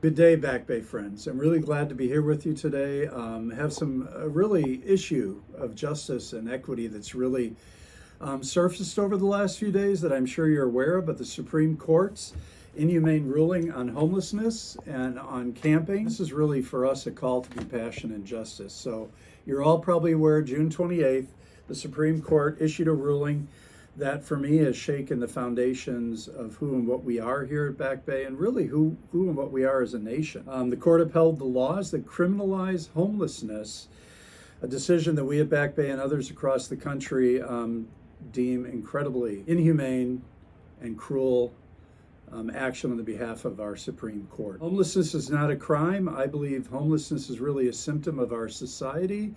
Good day, Back Bay friends. I'm really glad to be here with you today. Have some really issue of justice and equity that's really surfaced over the last few days that I'm sure you're aware of, but the Supreme Court's inhumane ruling on homelessness and on camping. This is really for us a call to compassion and justice. So you're all probably aware, June 28th, the Supreme Court issued a ruling that for me has shaken the foundations of who and what we are here at Back Bay, and really who and what we are as a nation. The court upheld the laws that criminalize homelessness, a decision that we at Back Bay and others across the country deem incredibly inhumane and cruel action on the behalf of our Supreme Court. Homelessness is not a crime. I believe homelessness is really a symptom of our society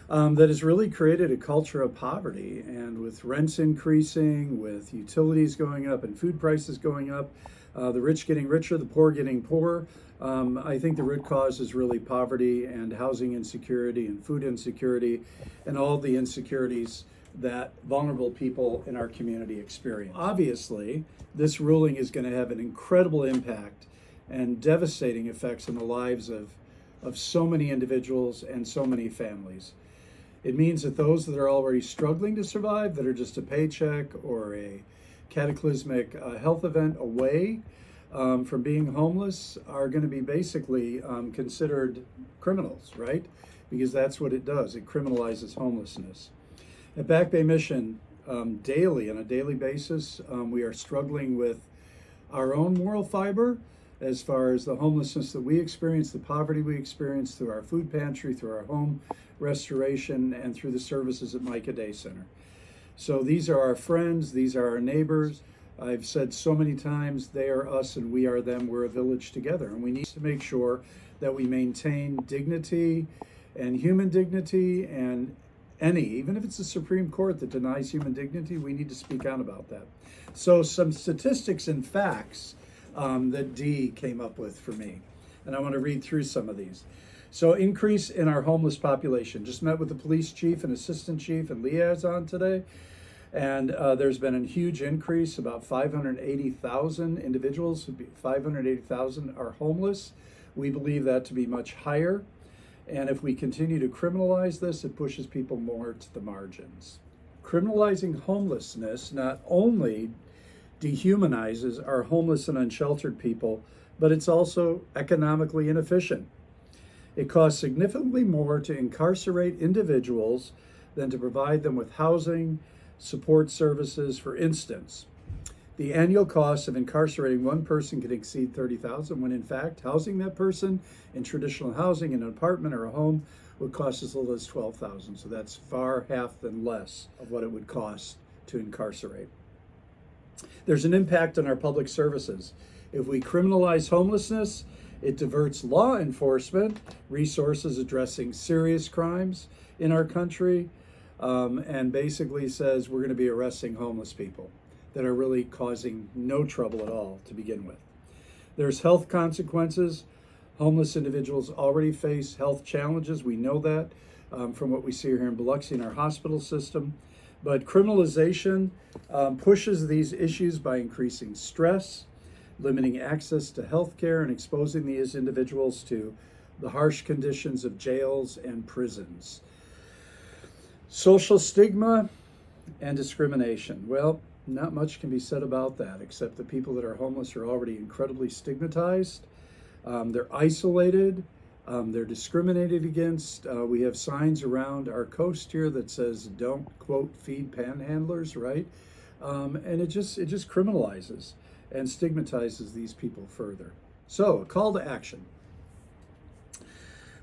that has really created a culture of poverty, and with rents increasing, with utilities going up and food prices going up, the rich getting richer, the poor getting poorer. I think the root cause is really poverty and housing insecurity and food insecurity and all the insecurities that vulnerable people in our community experience. Obviously, this ruling is going to have an incredible impact and devastating effects on the lives of so many individuals and so many families. It means that those that are already struggling to survive, that are just a paycheck or a cataclysmic health event away from being homeless, are going to be basically considered criminals, right? Because that's what it does. It criminalizes homelessness. At Back Bay Mission, daily, on a daily basis, we are struggling with our own moral fiber as far as the homelessness that we experience, the poverty we experience through our food pantry, through our home restoration, and through the services at Micah Day Center. So these are our friends, these are our neighbors. I've said so many times, they are us and we are them. We're a village together, and we need to make sure that we maintain dignity and human dignity, and even if it's the Supreme Court that denies human dignity, we need to speak out about that. So some statistics and facts that Dee came up with for me, and I want to read through some of these. So increase in our homeless population. Just met with the police chief and assistant chief and liaison today, and there's been a huge increase. About 580,000 individuals, 580,000 are homeless. We believe that to be much higher, and if we continue to criminalize this, it pushes people more to the margins. Criminalizing homelessness not only dehumanizes our homeless and unsheltered people, but it's also economically inefficient. It costs significantly more to incarcerate individuals than to provide them with housing, support services. For instance, the annual cost of incarcerating one person can exceed $30,000, when in fact, housing that person in traditional housing, in an apartment or a home, would cost as little as $12,000. So that's far half than less of what it would cost to incarcerate. There's an impact on our public services. If we criminalize homelessness, it diverts law enforcement resources addressing serious crimes in our country, and basically says we're going to be arresting homeless people that are really causing no trouble at all to begin with. There's health consequences. Homeless individuals already face health challenges. We know that from what we see here in Biloxi in our hospital system. But criminalization pushes these issues by increasing stress, limiting access to health care, and exposing these individuals to the harsh conditions of jails and prisons. Social stigma and discrimination. Well, not much can be said about that, except the people that are homeless are already incredibly stigmatized. They're isolated. They're discriminated against. We have signs around our coast here that says, don't, quote, feed panhandlers, right? And it just criminalizes and stigmatizes these people further. So, a call to action.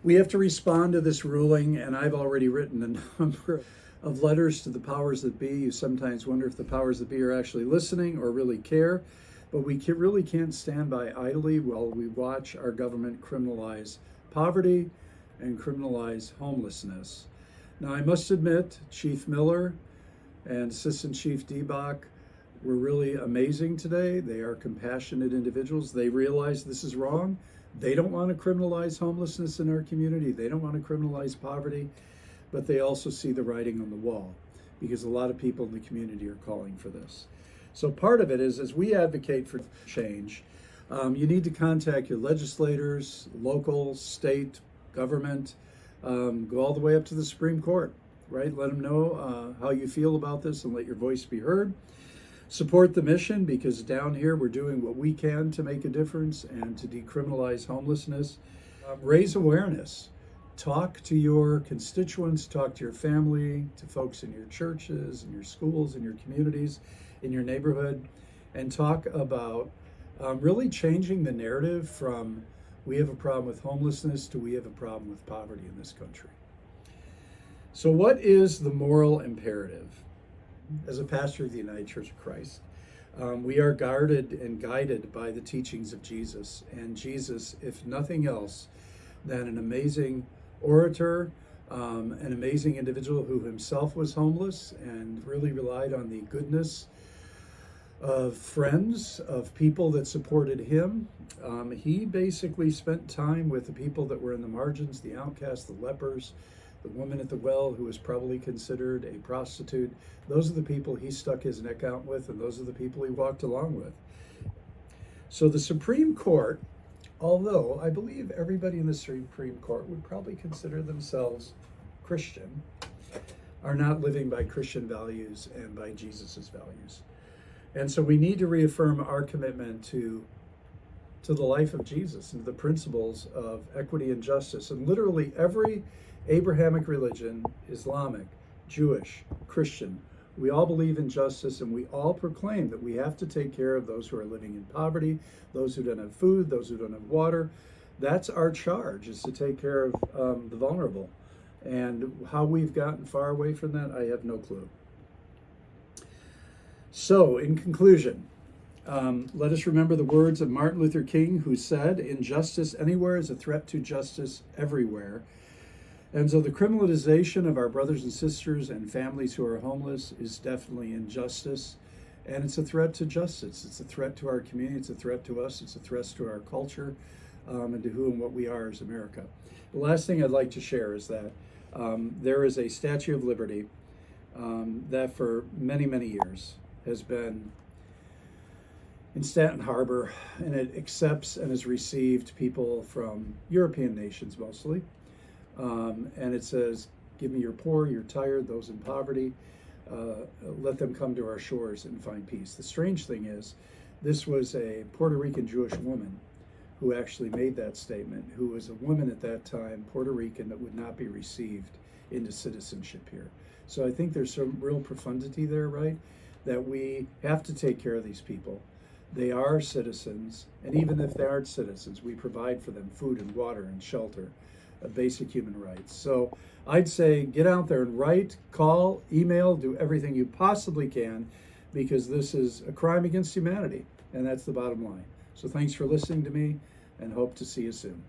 We have to respond to this ruling, and I've already written a number of letters to the powers that be. You sometimes wonder if the powers that be are actually listening or really care, but we really can't stand by idly while we watch our government criminalize poverty and criminalize homelessness. Now, I must admit, Chief Miller and Assistant Chief Debach were really amazing today. They are compassionate individuals. They realize this is wrong. They don't want to criminalize homelessness in our community. They don't want to criminalize poverty, but they also see the writing on the wall because a lot of people in the community are calling for this. So part of it is, as we advocate for change, You need to contact your legislators, local, state, government, go all the way up to the Supreme Court, right? Let them know how you feel about this and let your voice be heard. Support the mission, because down here we're doing what we can to make a difference and to decriminalize homelessness. Raise awareness. Talk to your constituents, talk to your family, to folks in your churches, in your schools, in your communities, in your neighborhood, and talk about really changing the narrative from we have a problem with homelessness to we have a problem with poverty in this country. So what is the moral imperative? As a pastor of the United Church of Christ, we are guarded and guided by the teachings of Jesus. And Jesus, if nothing else, than an amazing orator, an amazing individual who himself was homeless and really relied on the goodness of friends, of people that supported him. He basically spent time with the people that were in the margins, the outcasts, the lepers, the woman at the well who was probably considered a prostitute. Those are the people he stuck his neck out with, and those are the people he walked along with. So the Supreme Court, although I believe everybody in the Supreme Court would probably consider themselves Christian, are not living by Christian values and by Jesus's values. And so we need to reaffirm our commitment to the life of Jesus and to the principles of equity and justice. And literally every Abrahamic religion, Islamic, Jewish, Christian, we all believe in justice, and we all proclaim that we have to take care of those who are living in poverty, those who don't have food, those who don't have water. That's our charge, is to take care of the vulnerable. And how we've gotten far away from that, I have no clue. So, in conclusion, let us remember the words of Martin Luther King, who said, "Injustice anywhere is a threat to justice everywhere." And so the criminalization of our brothers and sisters and families who are homeless is definitely injustice. And it's a threat to justice. It's a threat to our community. It's a threat to us. It's a threat to our culture, and to who and what we are as America. The last thing I'd like to share is that there is a Statue of Liberty that for many, many years has been in Staten Harbor, and it accepts and has received people from European nations mostly. And it says, "Give me your poor, your tired, those in poverty. Let them come to our shores and find peace." The strange thing is, this was a Puerto Rican Jewish woman who actually made that statement, who was a woman at that time, Puerto Rican, that would not be received into citizenship here. So I think there's some real profundity there, right? That we have to take care of these people. They are citizens, and even if they aren't citizens, we provide for them food and water and shelter, basic human rights. So I'd say get out there and write, call, email, do everything you possibly can, because this is a crime against humanity, and that's the bottom line. So thanks for listening to me, and hope to see you soon.